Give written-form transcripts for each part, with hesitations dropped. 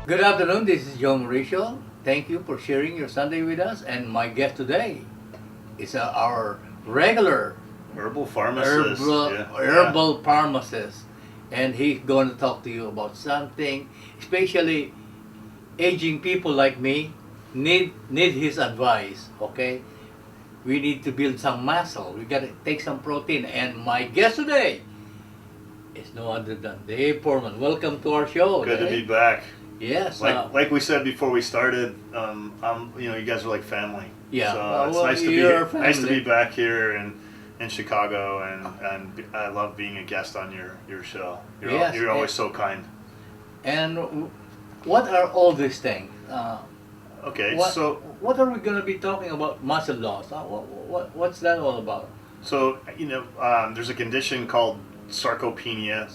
Good afternoon, this is Joe Mauricio. Thank you for sharing your Sunday with us. And my guest today is our regular Herbal Pharmacist. herbal pharmacist. And he's going to talk to you about something, especially aging people like me need his advice, okay? We need to build some muscle. We got to take some protein. And my guest today is no other than Dave Foreman. Welcome to our show. Good Dave. to be back. Yes. Like we said before we started, you guys are like family. Yeah. So it's nice to be back here in Chicago, and I love being a guest on your show. You're always so kind. And what are all these things? What are we going to be talking about? Muscle loss. What's that all about? So there's a condition called sarcopenia.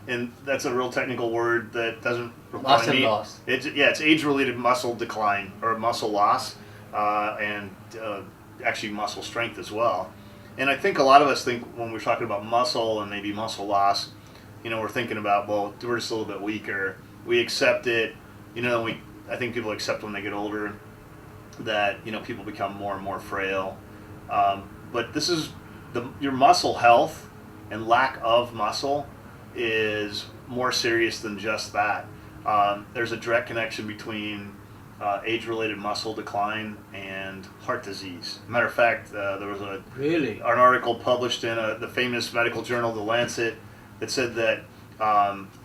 And that's a real technical word that doesn't muscle loss. It's age-related muscle decline or muscle loss, and actually muscle strength as well. And I think a lot of us think when we're talking about muscle and maybe muscle loss, we're thinking about, well, we're just a little bit weaker. We accept it. I think people accept when they get older that people become more and more frail. But this is your muscle health and lack of muscle is more serious than just that. There's a direct connection between age-related muscle decline and heart disease. Matter of fact, there was an article published in the famous medical journal, The Lancet, that said that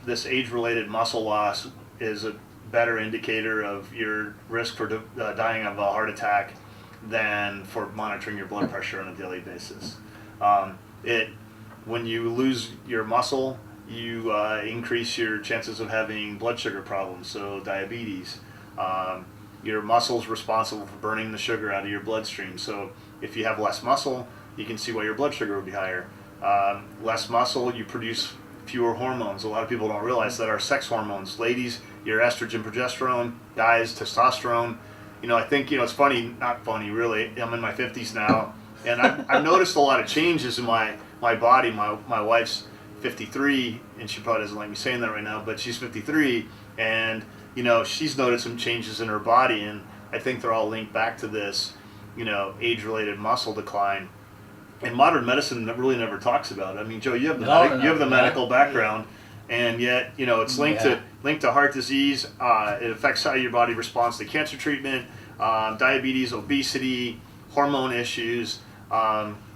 this age-related muscle loss is a better indicator of your risk for dying of a heart attack than for monitoring your blood pressure on a daily basis. When you lose your muscle, you increase your chances of having blood sugar problems, so diabetes. Your muscle's responsible for burning the sugar out of your bloodstream, so if you have less muscle, you can see why your blood sugar will be higher. Less muscle, you produce fewer hormones. A lot of people don't realize that our sex hormones, ladies, your estrogen, progesterone, guys, testosterone. I think, it's funny, not funny really, I'm in my 50s now, and I've noticed a lot of changes in my body. My wife's 53, and she probably doesn't like me saying that right now, but she's 53, and she's noticed some changes in her body, and I think they're all linked back to this age-related muscle decline. And modern medicine really never talks about it. I mean, Joe, you have the medical background, and yet it's linked to heart disease. It affects how your body responds to cancer treatment, diabetes, obesity, hormone issues.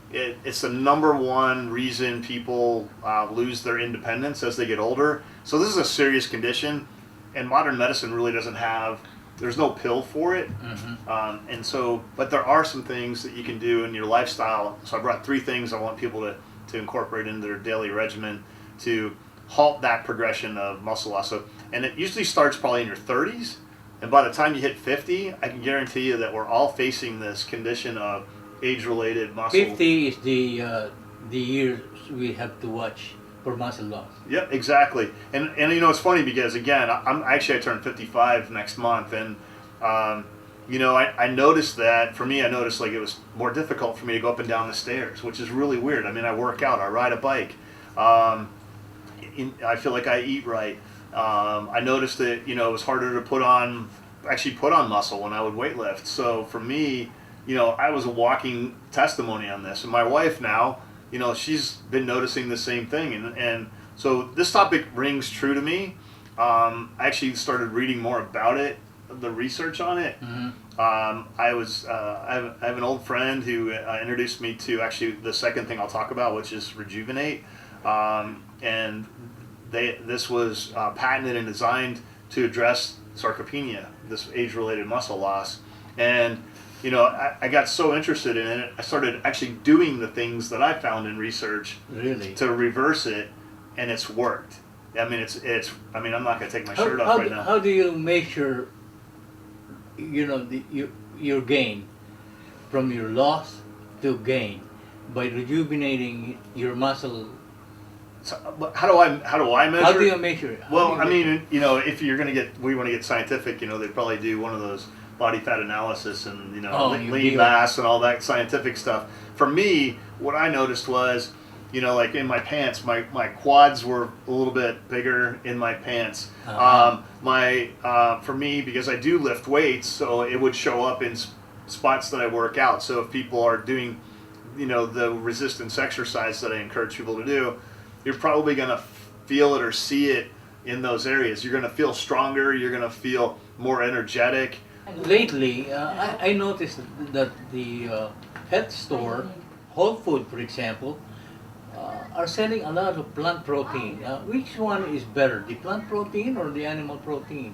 It's the number one reason people lose their independence as they get older. So this is a serious condition, and modern medicine really doesn't have. There's no pill for it, but there are some things that you can do in your lifestyle. So I brought 3 things I want people to incorporate into their daily regimen to halt that progression of muscle loss. And it usually starts probably in your 30s, and by the time you hit 50, I can guarantee you that we're all facing this condition of age-related muscle. 50 is the years we have to watch for muscle loss. Yep, exactly. And it's funny because again, I turned 55 next month, and I noticed that for me, I noticed like it was more difficult for me to go up and down the stairs, which is really weird. I mean, I work out, I ride a bike, I feel like I eat right. I noticed that it was harder to put on muscle when I would weight lift. So for me, I was a walking testimony on this, and my wife now, she's been noticing the same thing, and so this topic rings true to me. I actually started reading more about it, the research on it. I have an old friend who introduced me to actually the second thing I'll talk about, which is Rejuvenate, and this was patented and designed to address sarcopenia, this age-related muscle loss, and I got so interested in it, I started actually doing the things that I found in research to reverse it, and it's worked. I mean, I'm not going to take my shirt off right now. How do you measure, your gain from your loss to gain by rejuvenating your muscle? So, how do I measure? How do you measure it? Well, if you're going to we want to get scientific, they'd probably do one of those body fat analysis and lean mass and all that scientific stuff. For me, what I noticed was You know, like in my pants, my quads were a little bit bigger in my pants. Uh-huh. For me, because I do lift weights, so it would show up in spots that I work out. So if people are doing, you know, the resistance exercise that I encourage people to do, you're probably going to feel it or see it in those areas. You're going to feel stronger. You're going to feel more energetic. Lately, I noticed that the health store, Whole Food, for example, are selling a lot of plant protein. Which one is better, the plant protein or the animal protein?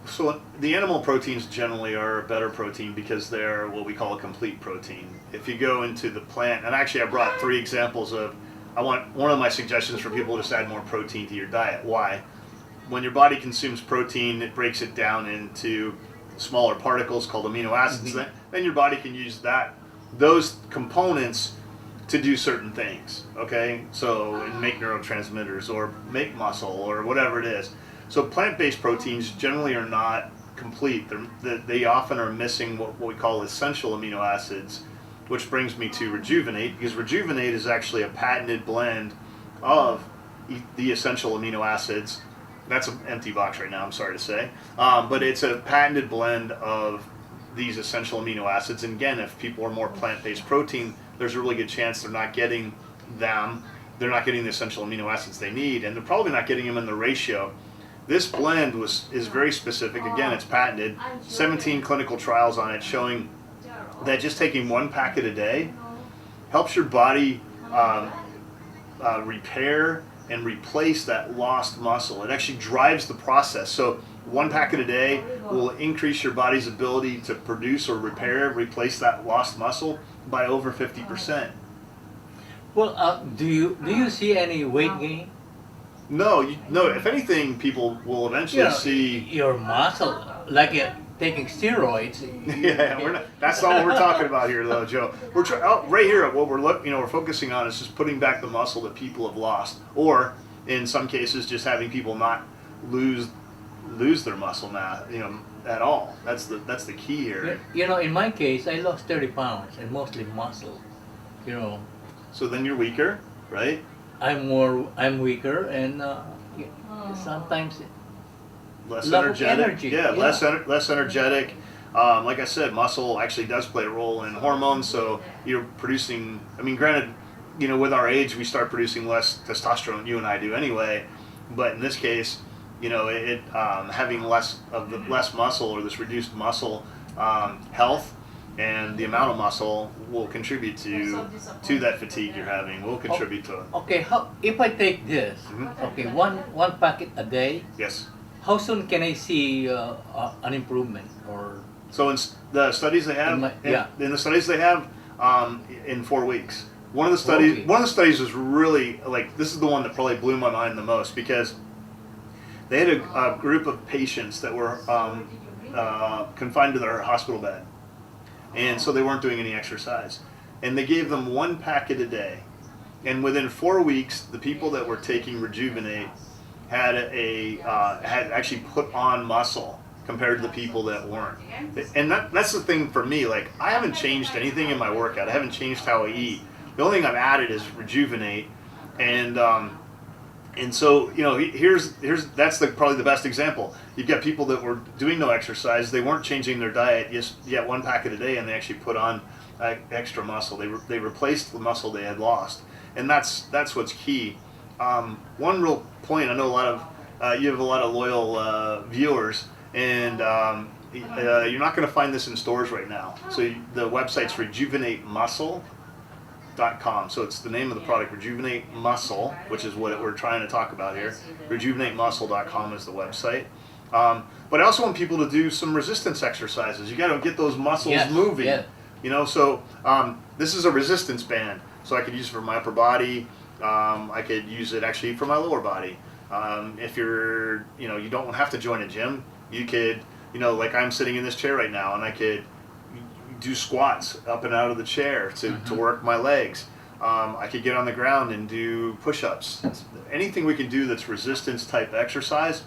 So the animal proteins generally are a better protein because they're what we call a complete protein. If you go into the plant, and actually I brought 3 examples of, one of my suggestions for people is to add more protein to your diet. Why? When your body consumes protein, it breaks it down into smaller particles called amino acids. Mhm. Then your body can use those components to do certain things. Okay, so make neurotransmitters or make muscle or whatever it is. So plant-based proteins generally are not complete. They often are missing what we call essential amino acids, which brings me to Rejuvenate, because Rejuvenate is actually a patented blend of the essential amino acids. That's an empty box right now, I'm sorry to say. But it's a patented blend of these essential amino acids. And again, if people are more plant-based protein, there's a really good chance they're not getting them. They're not getting the essential amino acids they need, and they're probably not getting them in the ratio. This blend is very specific. Again, it's patented. 17 clinical trials on it showing that just taking 1 packet a day helps your body repair and replace that lost muscle. It actually drives the process. So 1 packet a day will increase your body's ability to produce or replace that lost muscle by over 50%. Well, do you see any weight gain? No, no. If anything, people will eventually see. Your muscle, like taking steroids. Yeah, we're not. That's not what we're talking about here, though, Joe. Right here. What we're focusing on is just putting back the muscle that people have lost, or in some cases, just having people not lose their muscle mass, at all. That's the key here. In my case, I lost 30 pounds and mostly muscle. So then you're weaker, right? I'm weaker and sometimes Less lack of energetic. energy. Yeah, less energetic. Like I said, muscle actually does play a role in hormones. So you're producing. I mean, granted, with our age, we start producing less testosterone. You and I do anyway. But in this case, having less muscle or this reduced muscle health and the amount of muscle will contribute to that fatigue you're having. Will contribite to it. Okay, if I take this, okay, one packet a day, Yes. how soon can I see an improvement? Or So in the studies they have, in the studies they have, in 4 weeks. One of the studies was really this is the one that probably blew my mind the most, because they had a group of patients that were confined to their hospital bed, and so they weren't doing any exercise, and they gave them 1 packet a day, and within 4 weeks, the people that were taking Rejuvenate had actually put on muscle compared to the people that weren't. And that's the thing for me. I haven't changed anything in my workout. I haven't changed how I eat. The only thing I've added is Rejuvenate, and so that's probably the best example. You've got people that were doing no exercise. They weren't changing their diet. Yet 1 packet a day, and they actually put on extra muscle. They replaced the muscle they had lost, and that's what's key. One real point. I know you have a lot of loyal viewers, and you're not going to find this in stores right now. So the website's rejuvenatemuscle.com. So it's the name of the product, Rejuvenate Muscle, which is what we're trying to talk about here. Rejuvenatemuscle.com is the website. But I also want people to do some resistance exercises. You got to get those muscles moving. Yeah. So this is a resistance band. So I could use it for my upper body. I could use it actually for my lower body. If you don't have to join a gym, you could, like I'm sitting in this chair right now, and I could do squats up and out of the chair to work my legs. I could get on the ground and do push-ups. Anything we can do that's resistance type exercise.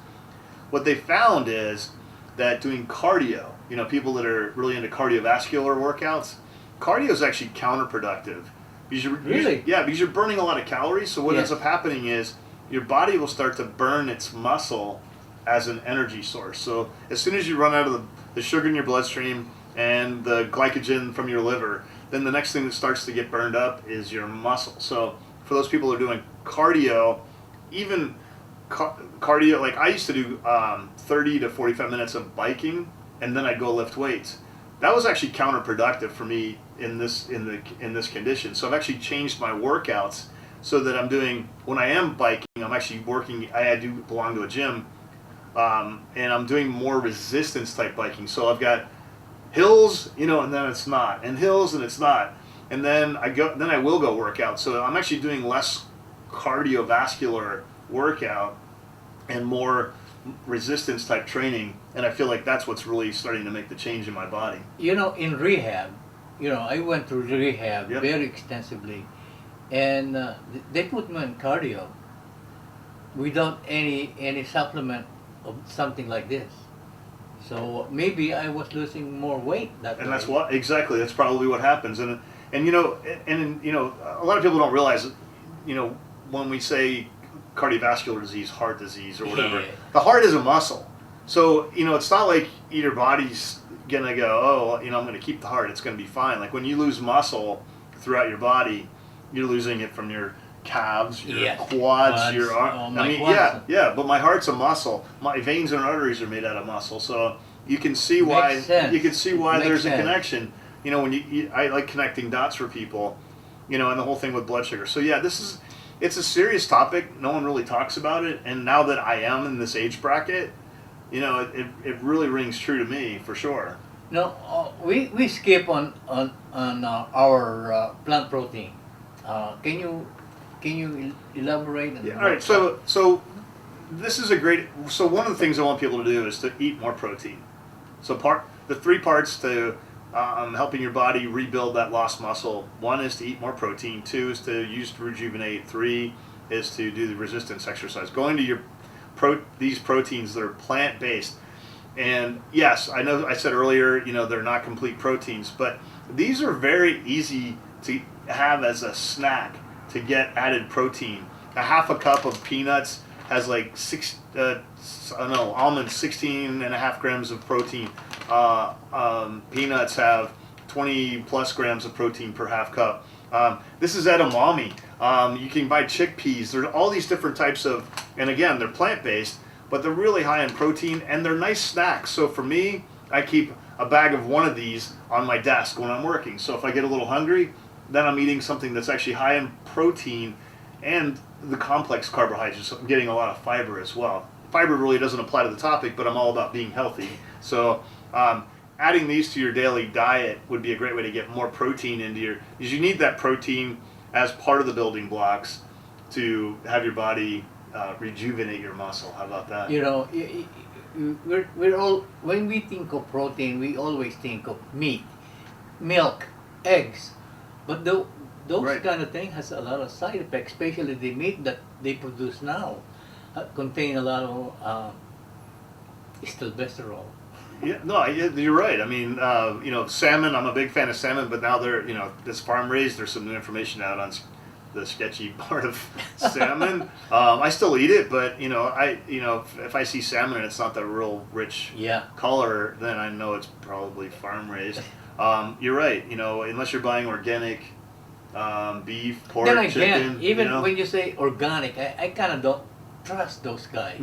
What they found is that doing cardio, people that are really into cardiovascular workouts, cardio is actually counterproductive Because Really? yeah, because you're burning a lot of calories. So what ends Yes. up happening is your body will start to burn its muscle as an energy source. So as soon as you run out of the sugar in your bloodstream and the glycogen from your liver, then the next thing that starts to get burned up is your muscle. So for those people who are doing cardio, even cardio, like I used to do 30 to 45 minutes of biking, and then I'd go lift weights. That was actually counterproductive for me in this condition. So I've actually changed my workouts so that I'm doing, when I am biking, I'm actually working. I do belong to a gym, and I'm doing more resistance type biking. So I've got hills, and then it's not, and hills and it's not, and then I will go work out. So I'm actually doing less cardiovascular workout and more resistance type training, and I feel like that's what's really starting to make the change in my body. In rehab, I went through rehab Yep. very extensively, and they put me on cardio without any supplement of something like this. So maybe I was losing more weight that way. And that's what exactly. That's probably what happens. And a lot of people don't realize, when we say cardiovascular disease, heart disease, or whatever, Yeah. the heart is a muscle. So it's not like your body's gonna go, oh, I'm gonna keep the heart. It's gonna be fine. Like when you lose muscle throughout your body, you're losing it from your calves, your Yes. quads, your arm. Oh, my quads. Yeah. But my heart's a muscle. My veins and arteries are made out of muscle. So you can see why. Makes sense. You can see why Makes there's a sense. connection. I like connecting dots for people. And the whole thing with blood sugar. So yeah, it's a serious topic. No one really talks about it. And now that I am in this age bracket, it really rings true to me for sure. No, we skip on our plant protein. Can you elaborate? On Yeah. All right. So this is a great. So one of the things I want people to do is to eat more protein. So the 3 parts to helping your body rebuild that lost muscle. 1 is to eat more protein. 2 is to use to rejuvenate. 3 is to do the resistance exercise. Going to these proteins that are plant based. And yes, I know I said earlier, they're not complete proteins, but these are very easy to have as a snack to get added protein. A half a cup of peanuts has like almonds 16.5 grams of protein. Peanuts have 20 plus grams of protein per half cup. This is edamame. You can buy chickpeas. There's all these different types of, and again, they're plant-based, but they're really high in protein, and they're nice snacks. So for me, I keep a bag of one of these on my desk when I'm working. So if I get a little hungry, then I'm eating something that's actually high in protein and the complex carbohydrates. I'm getting a lot of fiber as well. Fiber really doesn't apply to the topic, but I'm all about being healthy. So adding these to your daily diet would be a great way to get more protein into because you need that protein as part of the building blocks to have your body rejuvenate your muscle. How about that? We're all, when we think of protein, we always think of meat, milk, eggs, but those Right. kind of thing has a lot of side effects, especially the meat that they produce now contain a lot of cholesterol. Yeah, no, you're right. I mean, salmon. I'm a big fan of salmon, but now this farm raised. There's some new information out on the sketchy part of salmon. I still eat it, but if I see salmon and it's not the real rich Yeah. color, then I know it's probably farm raised. You're right. Unless you're buying organic beef, pork, Then again, chicken. even when you say organic, I kind of don't trust those guys.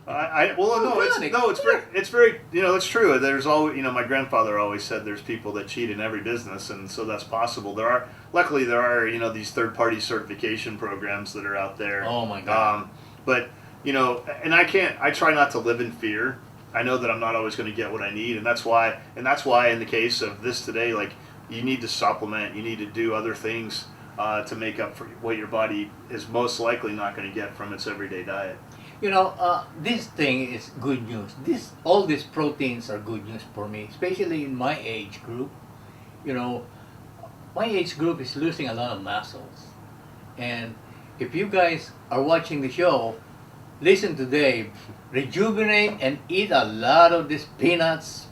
It's very it's true. There's always my grandfather always said there's people that cheat in every business, and so that's possible. Luckily there are these third-party certification programs that are out there. Oh my God. But and I try not to live in fear. I know that I'm not always going to get what I need, and that's why in the case of this today, like you need to supplement, you need to do other things to make up for what your body is most likely not going to get from its everyday diet. This thing is good news. All these proteins are good news for me, especially in my age group. My age group is losing a lot of muscles. And if you guys are watching the show, listen to Dave, rejuvenate and eat a lot of these peanuts,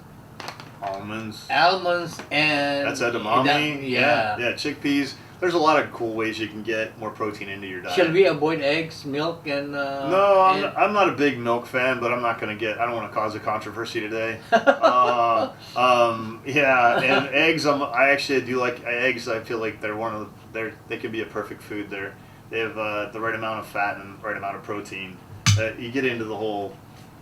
Almonds. almonds, and That's edamame. yeah. Yeah, chickpeas. There's a lot of cool ways you can get more protein into your diet. Shall we avoid eggs, milk, and No, and- I'm not a big milk fan, but I'm not going to get. I don't want to cause a controversy today. Yeah, and eggs. I actually do like eggs. I feel like they're one of the. They can be a perfect food. They have the right amount of fat and right amount of protein. You get into the whole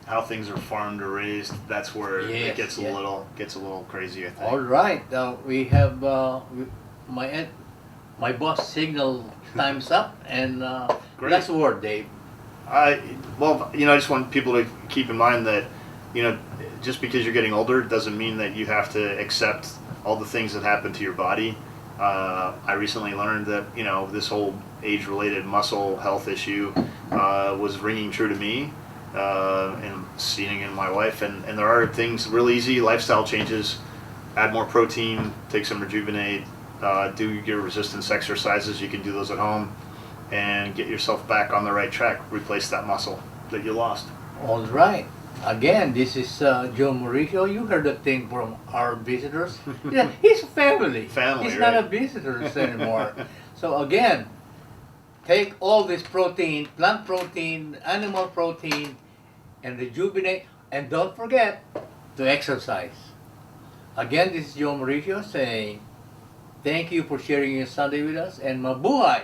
how things are farmed or raised. That's where Yes, it gets a yeah. little crazy. I think. All right, we have my boss signal time's up, and Great. last word, Dave. I just want people to keep in mind that, just because you're getting older doesn't mean that you have to accept all the things that happen to your body. I recently learned that, this whole age-related muscle health issue was ringing true to me, and seeing it in my wife. And there are things, real easy lifestyle changes. Add more protein, take some Rejuvenate, do your resistance exercises. You can do those at home and get yourself back on the right track. Replace that muscle that you lost. All right. Again, this is Joe Mauricio. You heard the thing from our visitors. Yeah, he's family. Family, He's right. not a visitor anymore. So again, take all this protein, plant protein, animal protein, and rejuvenate. And don't forget to exercise. Again, this is Joe Mauricio saying, thank you for sharing your Sunday with us, and mabuhay